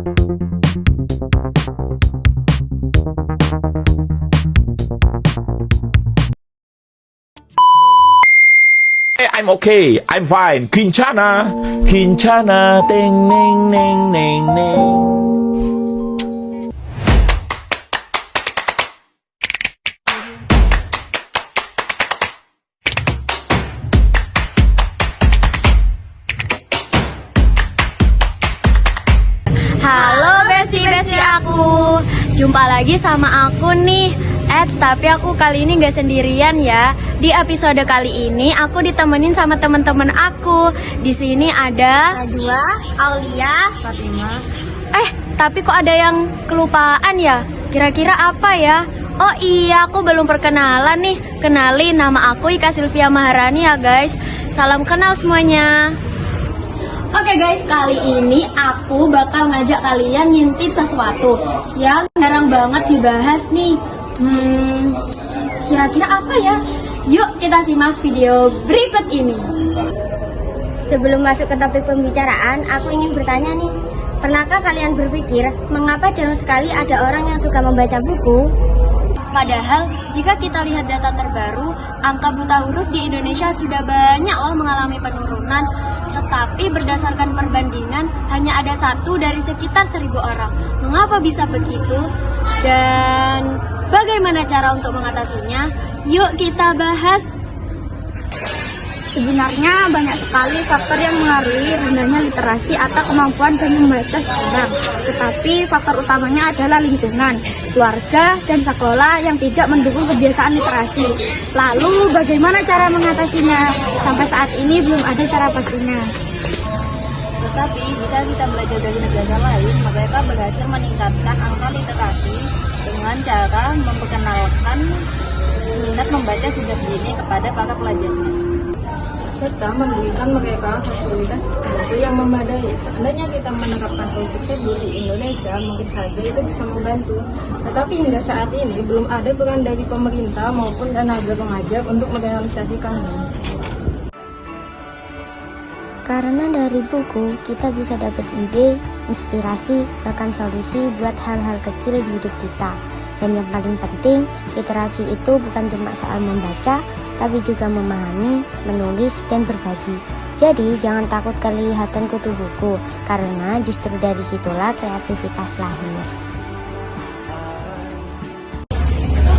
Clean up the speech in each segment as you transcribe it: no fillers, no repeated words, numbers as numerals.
I'm okay. I'm fine. Kincana. Kincana. Ting, ning, ning, ning, ning. Halo besti-besti aku, jumpa lagi sama aku nih. Tapi aku kali ini gak sendirian ya. Di episode kali ini aku ditemenin sama teman-teman aku. Di sini ada Najwa, Aulia, Fatima. Tapi kok ada yang kelupaan ya? Kira-kira apa ya? Oh iya, aku belum perkenalan nih. Kenalin, nama aku Ika Sylvia Maharani ya guys. Salam kenal semuanya. Oke guys, kali ini aku bakal ngajak kalian ngintip sesuatu yang jarang banget dibahas nih. Kira-kira apa ya? Yuk kita simak video berikut ini. Sebelum masuk ke topik pembicaraan, aku ingin bertanya nih. Pernahkah kalian berpikir, mengapa jarang sekali ada orang yang suka membaca buku? Padahal jika kita lihat data terbaru, angka buta huruf di Indonesia sudah banyak loh mengalami penurunan. Tetapi berdasarkan perbandingan, hanya ada 1 dari sekitar 1.000 orang. Mengapa bisa begitu? Dan bagaimana cara untuk mengatasinya? Yuk kita bahas. Sebenarnya banyak sekali faktor yang mengaruhi rendahnya literasi atau kemampuan dan membaca seseorang. Tetapi faktor utamanya adalah lingkungan, keluarga, dan sekolah yang tidak mendukung kebiasaan literasi. Lalu bagaimana cara mengatasinya? Sampai saat ini belum ada cara pastinya. Tetapi jika kita belajar dari negara lain, mereka berhasil meningkatkan angka literasi dengan cara memperkenalkan minat membaca sejak dini kepada para pelajarnya, serta memberikan mereka fasilitas buku yang memadai. Seandainya kita menerapkan politik tersebut di Indonesia, mungkin saja itu bisa membantu. Tetapi hingga saat ini belum ada peran dari pemerintah maupun tenaga pengajar untuk merealisasikannya. Karena dari buku, kita bisa dapat ide, inspirasi, bahkan solusi buat hal-hal kecil di hidup kita. Dan yang paling penting, literasi itu bukan cuma soal membaca, tapi juga memahami, menulis, dan berbagi. Jadi, jangan takut kelihatan kutu buku, karena justru dari situlah kreativitas lahir.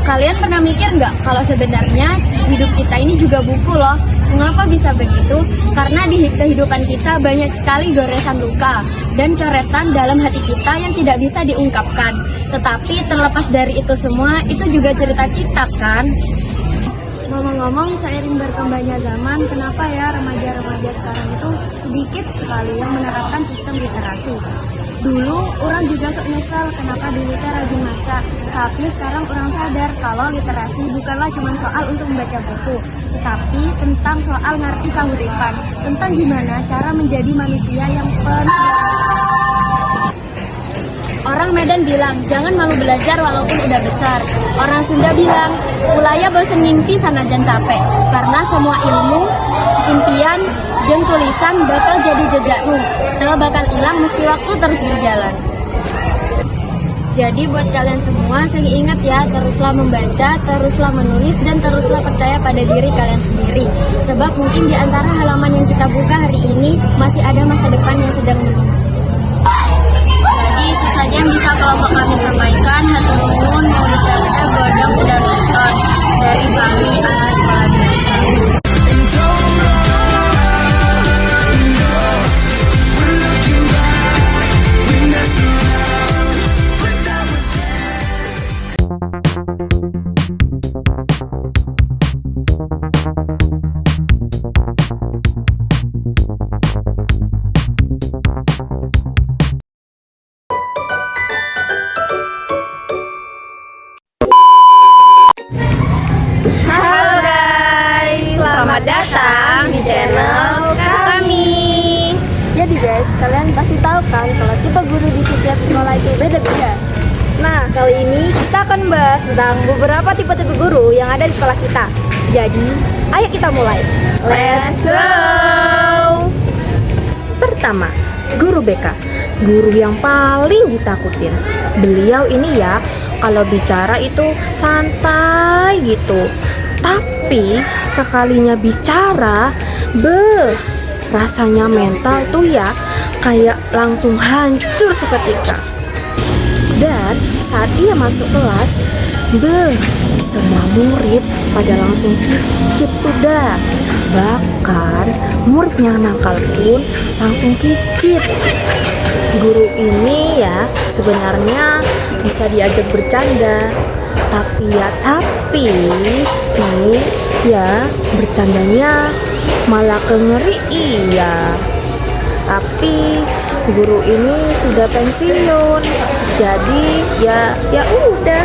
Kalian pernah mikir nggak kalau sebenarnya hidup kita ini juga buku loh? Mengapa bisa begitu? Karena di kehidupan kita banyak sekali goresan luka dan coretan dalam hati kita yang tidak bisa diungkapkan. Tetapi terlepas dari itu semua, itu juga cerita kita kan? Ngomong-ngomong, seiring berkembangnya zaman, kenapa ya remaja-remaja sekarang itu sedikit sekali yang menerapkan sistem literasi? Dulu orang juga sok nyesel kenapa dulu teh rajin baca, tapi sekarang orang sadar kalau literasi bukanlah cuma soal untuk membaca buku, tetapi tentang soal ngerti kahuripan, tentang gimana cara menjadi manusia yang penuh. Orang Medan bilang, jangan malu belajar walaupun udah besar. Orang Sunda bilang, mulai bosen mimpi sanajan capek. Karena semua ilmu, impian, jeung tulisan bakal jadi jejakmu. Teu bakal hilang meski waktu terus berjalan. Jadi buat kalian semua, saya ingat ya, teruslah membaca, teruslah menulis, dan teruslah percaya pada diri kalian sendiri. Sebab mungkin di antara halaman yang kita buka hari ini, masih ada masa depan yang sedang menunggu. Jadi itu saja yang bisa kelompok kami sampaikan. Hatur nuhun, mau dijaga godong udah nonton dari kami anak sekolah biasa. Selamat datang di channel kami. Jadi guys, kalian pasti tahu kan kalau tipe guru di setiap sekolah itu beda-beda. Nah, kali ini kita akan bahas tentang beberapa tipe-tipe guru yang ada di sekolah kita. Jadi, ayo kita mulai. Let's go! Pertama, guru BK. guru yang paling ditakutin. Beliau ini ya, kalau bicara itu santai gitu. Tapi sekalinya bicara, rasanya mental tuh ya kayak langsung hancur seketika. Dan saat dia masuk kelas, semua murid pada langsung kicip tuh dah. Bahkan murid yang nakal pun langsung kicip. Guru ini ya sebenarnya bisa diajak bercanda, tapi ini ya bercandanya malah kengeri iya. Tapi guru ini sudah pensiun, jadi ya udah.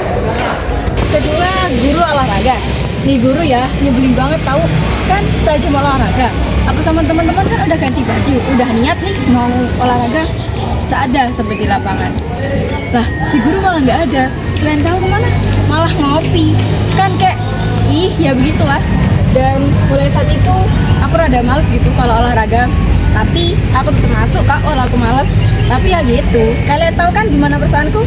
Kedua, guru olahraga. Nih guru ya, nyebelin banget tahu. Kan saya cuma olahraga. Aku sama teman-teman kan udah ganti baju, udah niat nih mau olahraga. Seada sampai di lapangan. Lah, si guru malah nggak ada. Kalian tahu kemana? Malah ngopi. Kan kayak, ya begitulah. Dan mulai saat itu aku rada males gitu kalau olahraga. Tapi aku tetap masuk kak, walau aku males. Tapi ya gitu. Kalian tahu kan gimana perasaanku?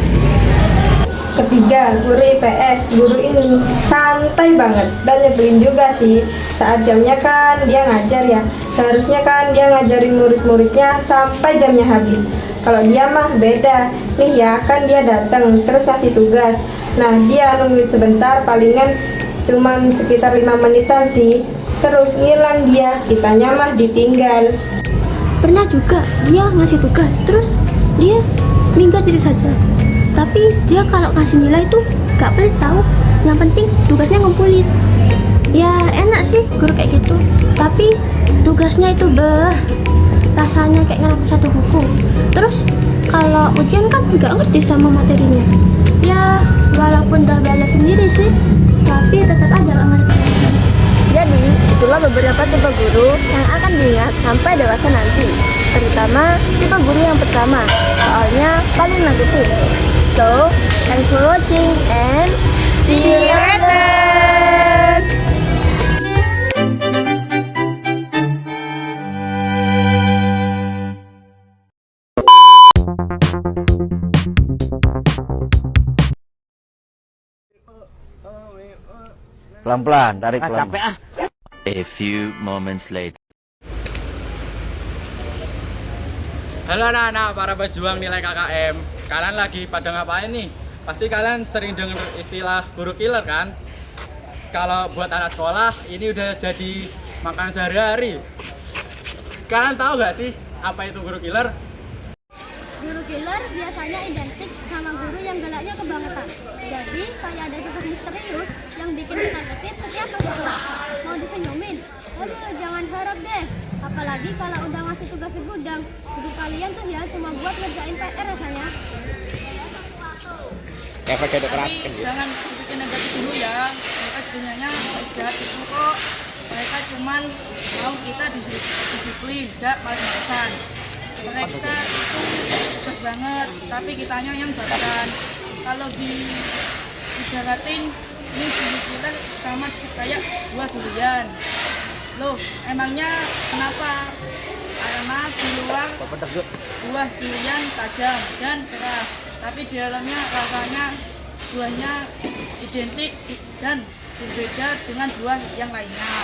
Ketiga, guru IPS. Guru ini santai banget dan nyebelin juga sih. Saat jamnya kan dia ngajar ya. Seharusnya kan dia ngajarin murid-muridnya sampai jamnya habis. Kalau dia mah beda. Nih ya, kan dia datang terus ngasih tugas. Nah, dia nungguin sebentar, palingan cuman sekitar 5 menitan sih. Terus ngilang dia, kitanya mah ditinggal. Pernah juga dia ngasih tugas, terus dia minggat itu saja. Tapi dia kalau kasih nilai tuh gak pelit tahu. Yang penting tugasnya ngumpulin. Ya enak sih guru kayak gitu. Tapi tugasnya itu rasanya kayak ngelakuin satu buku. Terus kalau ujian kan gak ngerti sama materinya. Ya walaupun udah belajar sendiri sih, tapi tetap aja gak ngerti. Jadi, itulah beberapa tipe guru yang akan diingat sampai dewasa nanti. Terutama tipe guru yang pertama, soalnya paling nakutin. So, thanks for watching and see you later! Pelan-pelan, tarik pelan. Capek ah. A few moments later. Halo anak-anak para pejuang nilai KKM. Kalian lagi pada ngapain nih? Pasti kalian sering dengar istilah guru killer kan? Kalau buat anak sekolah ini udah jadi makanan sehari-hari. Kalian tahu gak sih apa itu guru killer? Guru killer biasanya identik sama guru yang galaknya kebangetan. Jadi kayak ada sosok misterius yang bikin ditakutin setiap masuk kelas. Mau disenyumin? Aduh, jangan harap deh. Apalagi kalau udah ngasih tugas di gudang. Guru kalian tuh ya cuma buat ngerjain PR rasanya. Efek keras. Jangan bikin negatif dulu ya. Mereka sebenarnya jahat itu kok. Mereka cuman mau kita disiplin, tidak malas-malasan. Mereka itu bagus banget, tapi kitanya yang badan. Kalau dijaratin, ini kita sama kayak buah durian. Loh, emangnya kenapa? Karena di luar buah durian tajam dan keras, tapi di dalamnya rasanya buahnya identik dan berbeda dengan buah yang lainnya.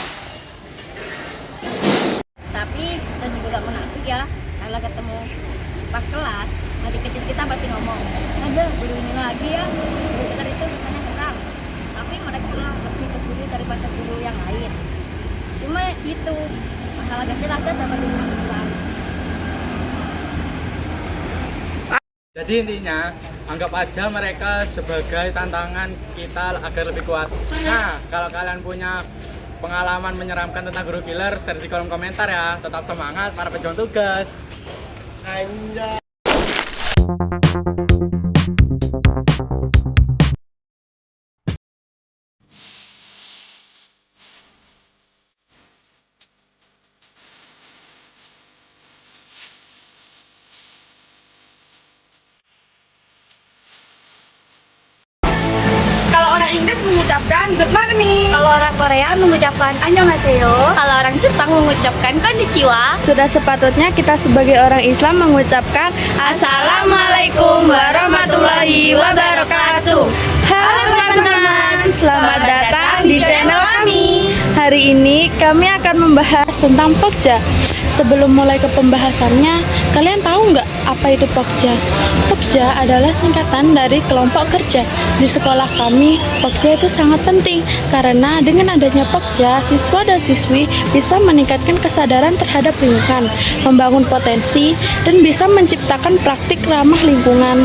Tapi kita juga gak menafik ya. Kalau ketemu pas kelas, hati kecil kita pasti ngomong, ada guru ini lagi ya, guru kita itu misalnya kurang. Tapi mereka lebih peduli daripada guru yang lain. Cuma itu, masalah kecil aja dapat guru besar. Jadi intinya, anggap aja mereka sebagai tantangan kita agar lebih kuat. Nah, kalau kalian punya pengalaman menyeramkan tentang guru killer, share di kolom komentar ya. Tetap semangat para pejuang tugas. Anjay. Kalau orang Inggris mengucapkan mengucapkan good morning. Kalau orang Korea mengucapkan annyeonghaseyo. Kalau orang Jepang mengucapkan konnichiwa. Sudah sepatutnya kita sebagai orang Islam mengucapkan Assalamualaikum warahmatullahi wabarakatuh. Halo teman-teman, selamat datang di channel kami. Hari ini kami akan membahas tentang Pokja. Sebelum mulai ke pembahasannya, kalian tahu nggak apa itu Pokja? Pokja adalah singkatan dari kelompok kerja. Di sekolah kami, Pokja itu sangat penting karena dengan adanya Pokja, siswa dan siswi bisa meningkatkan kesadaran terhadap lingkungan, membangun potensi, dan bisa menciptakan praktik ramah lingkungan.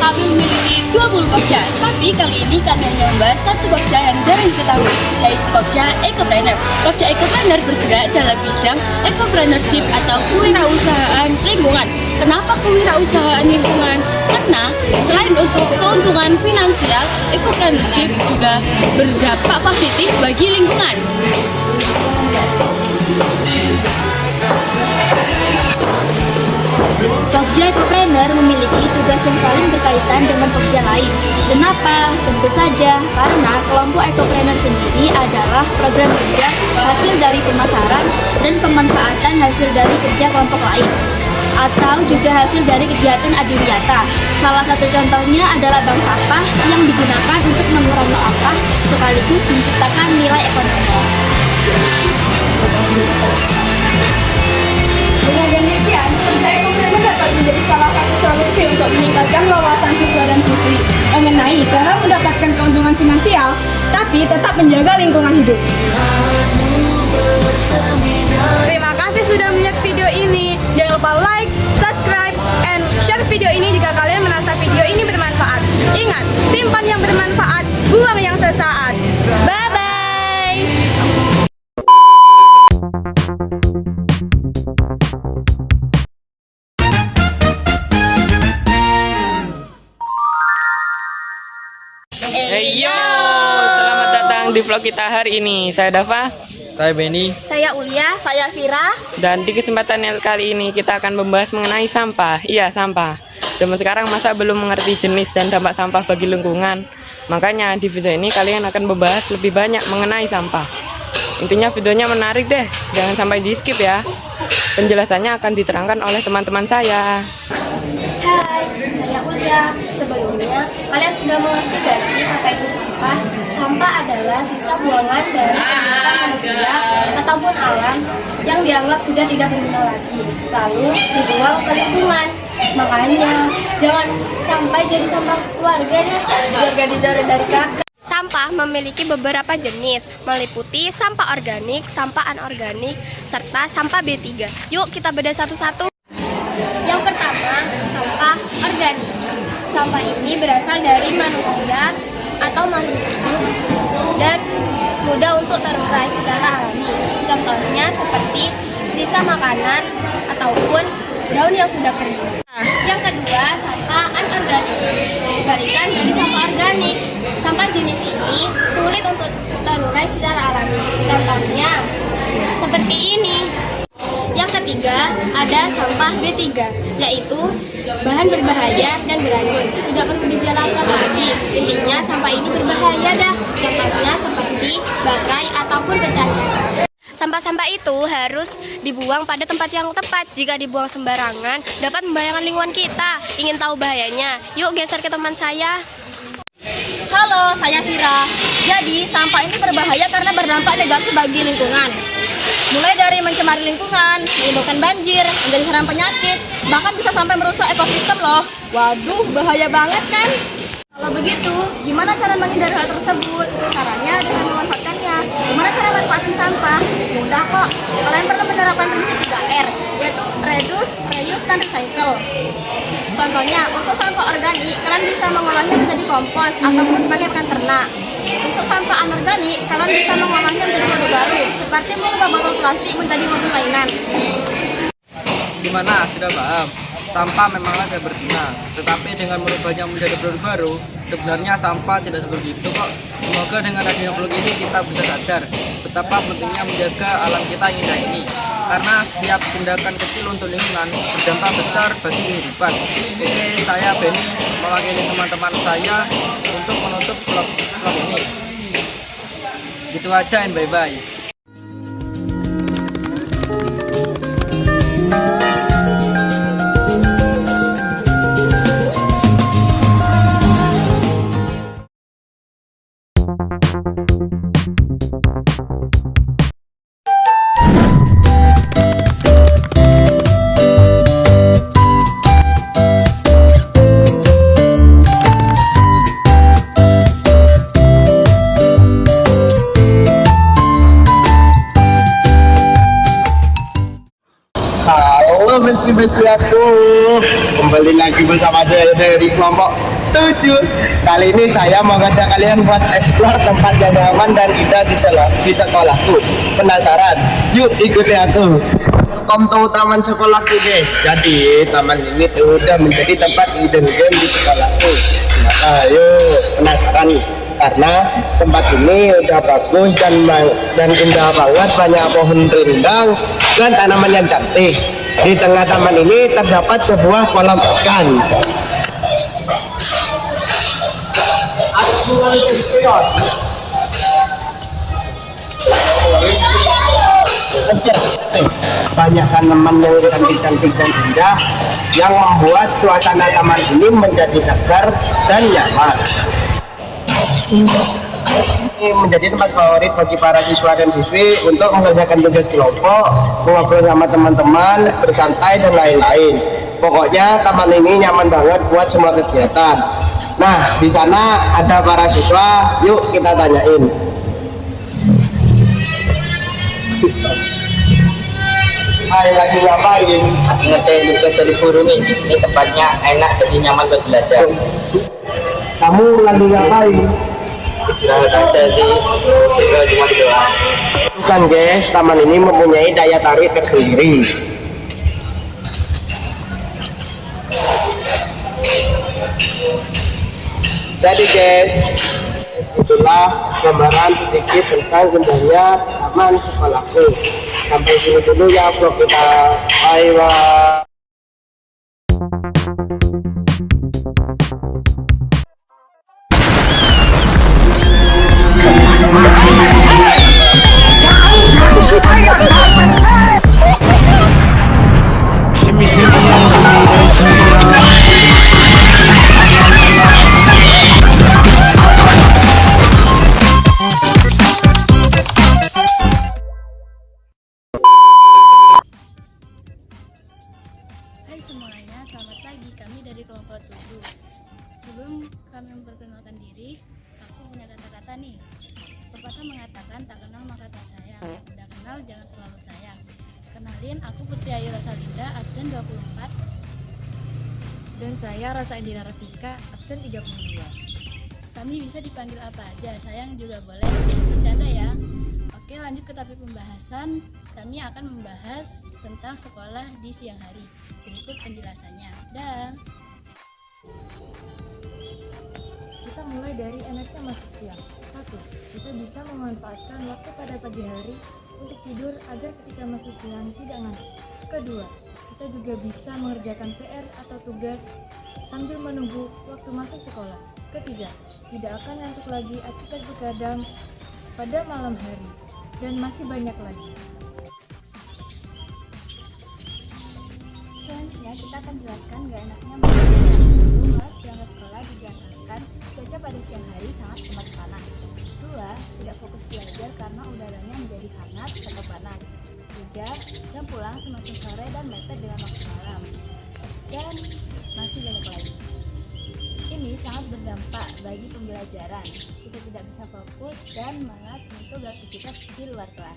Kami memiliki 20 Pokja, tapi kali ini kami hanya membahas satu Pokja yang jarang diketahui, yaitu Pokja Ecopreneur. Pokja Ecopreneur bergerak dalam bidang ecopreneurship atau kewirausahaan lingkungan. Kenapa kewirausahaan lingkungan? Karena selain untuk keuntungan finansial, ecopreneurship juga berdampak positif bagi lingkungan. Pokja Ecopreneur memiliki tugas yang paling berkaitan dengan Pokja lain. Kenapa? Tentu saja karena kelompok Ecopreneur sendiri adalah program kerja hasil dari pemasaran dan pemanfaatan hasil dari kerja kelompok lain, atau juga hasil dari kegiatan adiwiyata. Salah satu contohnya adalah bank sampah yang digunakan untuk mengurangi sampah sekaligus menciptakan nilai ekonomi. Dengan demikian, Pokja Ecopreneur dapat menjadi salah satu solusi untuk meningkatkan wawasan siswa dan siswi mengenai cara mendapatkan keuntungan finansial, tapi tetap menjaga lingkungan hidup. Terima kasih sudah melihat video ini. Jangan lupa like, subscribe, and share video ini jika kalian merasa video ini bermanfaat. Ingat, simpan yang bermanfaat, buang yang sesaat. Bye-bye! Hey yo, selamat datang di vlog kita hari ini. Saya Dava, Saya Benny. Saya Ulia. Saya Vira. dan di kesempatan yang kali ini kita akan membahas mengenai sampah. Iya, sampah. Zaman sekarang masa belum mengerti jenis dan dampak sampah bagi lingkungan. Makanya di video ini kalian akan membahas lebih banyak mengenai sampah. Intinya videonya menarik deh, jangan sampai di skip ya. Penjelasannya akan diterangkan oleh teman-teman saya. Hai, saya Ulia. Sebelumnya, kalian sudah mengerti gak sih apa itu sampah? Sampah adalah sisa buangan dari kegiatan manusia ataupun alam yang dianggap sudah tidak berguna lagi, lalu dibuang ke lingkungan. Makanya, jangan sampai jadi sampah keluarga deh, jaga dijodoh dari kakak. Sampah memiliki beberapa jenis, meliputi sampah organik, sampah anorganik, serta sampah B3. Yuk kita bedah satu-satu. Yang pertama, sampah organik. Sampah ini berasal dari manusia atau makhluk hidup dan mudah untuk terurai secara alami. Contohnya seperti sisa makanan ataupun daun yang sudah kering. Yang kedua, sampah anorganik. Dibalikan dari sampah organik. Sampah jenis ini sulit untuk terurai secara alami. Contohnya seperti ini. Yang ketiga, ada sampah B3, yaitu bahan berbahaya dan beracun. Tidak perlu dijelaskan lagi, intinya sampah ini berbahaya dah. Contohnya seperti baterai ataupun pecahan. Sampah-sampah itu harus dibuang pada tempat yang tepat. Jika dibuang sembarangan, dapat membahayakan lingkungan kita. Ingin tahu bahayanya? Yuk geser ke teman saya. Halo, saya Vira. Jadi, sampah ini berbahaya karena berdampak negatif bagi lingkungan. Mulai dari mencemari lingkungan, menimbulkan banjir, menjadi sarang penyakit, bahkan bisa sampai merusak ekosistem loh. Waduh, bahaya banget kan? Kalau begitu, gimana cara menghindari hal tersebut? Caranya dengan memanfaatkannya. Gimana cara manfaatin sampah? Mudah kok. Kalian perlu menerapkan prinsip 3R, yaitu reduce, reuse, dan recycle. Contohnya, untuk sampah organik, kalian bisa mengolahnya menjadi kompos ataupun sebagai pakan ternak. Untuk sampah anorganik, kalian bisa mengolahnya menjadi produk baru, seperti mengubah botol plastik menjadi mobil mainan. Gimana? Sudah paham? Sampah memanglah tidak berguna, tetapi dengan merubahnya menjadi produk baru, sebenarnya sampah tidak seperti itu kok. Semoga dengan adanya vlog ini kita bisa sadar betapa pentingnya menjaga alam kita yang indah ini. Karena setiap tindakan kecil untuk lingkungan berdampak besar bagi kehidupan. Oke, saya Benny. mewakili teman-teman saya untuk menutup vlog ini. Gitu aja, and bye-bye. Halo besti-besti aku, kembali lagi bersama saya dari kelompok 7. Kali ini saya mau ngajak kalian buat explore tempat yang aman dan indah di sekolahku. Penasaran? Yuk ikuti aku. Welcome to taman sekolahku deh. Jadi taman ini tuh udah menjadi tempat hidden game di sekolahku. Nah, ayo penasaran nih? Karena tempat ini udah bagus dan indah banget, banyak pohon rindang dan tanaman yang cantik. Di tengah taman ini terdapat sebuah kolam ikan. Banyak tanaman yang cantik-cantik dan indah yang membuat suasana taman ini menjadi segar dan nyaman. Ini menjadi tempat favorit bagi para siswa dan siswi untuk mengerjakan tugas kelompok, ngobrol sama teman-teman, bersantai dan lain-lain. Pokoknya taman ini nyaman banget buat semua kegiatan. Nah, di sana ada para siswa, yuk kita tanyain. Hai, lagi ngapain? Ngerjain tugas dari guru nih. Ini tempatnya enak jadi nyaman buat belajar. Kamu lagi ngapain? Istirahat aja sih, cuma doang. Bukan guys, taman ini mempunyai daya tarik tersendiri. Jadi guys, itulah gambaran sedikit tentang indahnya taman sekolahku. Sampai sini dulu ya vlog kita. Bye. Hai semuanya, selamat pagi. Kami dari kelompok 7. Sebelum kami memperkenalkan diri, aku punya kata-kata nih. Pepatah mengatakan tak kenal maka tak sayang, udah kenal jangan terlalu sayang. Kenalin, aku Putri Ayu Rosalinda, absen 24. Dan saya Rasa Indira Rafika, absen 32. Kami bisa dipanggil apa aja, sayang juga boleh. Bercanda ya. Oke, lanjut ke topik pembahasan. Kami akan membahas tentang sekolah di siang hari. Berikut penjelasannya. Dah. Kita mulai dari enaknya masuk siang. 1. Kita bisa memanfaatkan waktu pada pagi hari untuk tidur agar ketika masuk siang tidak ngantuk. Kedua, kita juga bisa mengerjakan PR atau tugas sambil menunggu waktu masuk sekolah. Ketiga, tidak akan ngantuk lagi akibat begadang pada malam hari. Dan masih banyak lagi. Selanjutnya kita akan jelaskan gak enaknya masuk siang. Sebelum berangkat sekolah dijalankan, cuaca pada siang hari sangat amat panas. 2. Tidak fokus belajar karena udaranya menjadi hangat atau panas. 3. Jam pulang semakin sore dan mepet dengan waktu malam. Dan masih banyak lagi. Ini sangat berdampak bagi pembelajaran. Kita tidak bisa fokus dan malas untuk beraktivitas di luar kelas.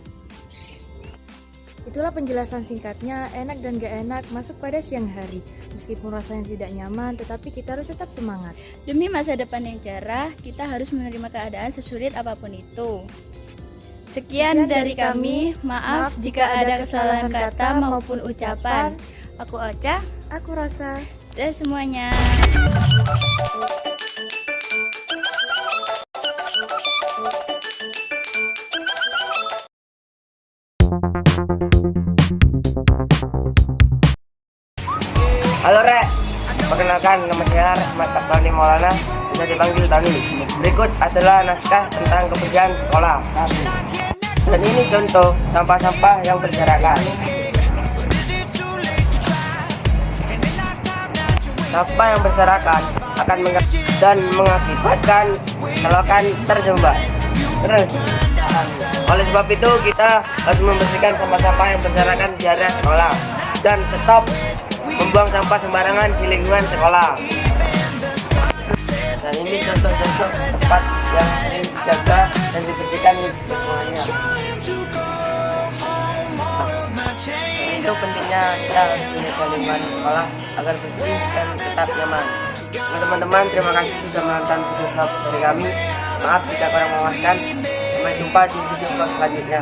Itulah penjelasan singkatnya enak dan gak enak masuk pada siang hari. Meskipun rasanya tidak nyaman, tetapi kita harus tetap semangat. Demi masa depan yang cerah, kita harus menerima keadaan sesulit apapun itu. Sekian dari kami, maaf jika ada kesalahan kata maupun ucapan. Aku Ocha, Aku Rasa. dan semuanya. Halo Rek, Perkenalkan, nama saya Rahmat Tabrani Maulana, bisa dipanggil Tani. Berikut adalah naskah tentang kebersihan sekolah. Dan ini contoh sampah-sampah yang berserakan. Sampah yang berserakan akan mengakibatkan selokan tersumbat. Oleh sebab itu kita harus membersihkan sampah-sampah yang berserakan di area sekolah dan stop membuang sampah sembarangan di lingkungan sekolah. Dan ini contoh-contoh tempat yang sering dijaga dan dibersihkan di semuanya. Itu pentingnya kita harus menjaga lingkungan sekolah agar bersih dan tetap nyaman. Teman-teman, terima kasih sudah menonton video vlog dari kami. Maaf jika kurang memuaskan. Sampai jumpa di video vlog selanjutnya.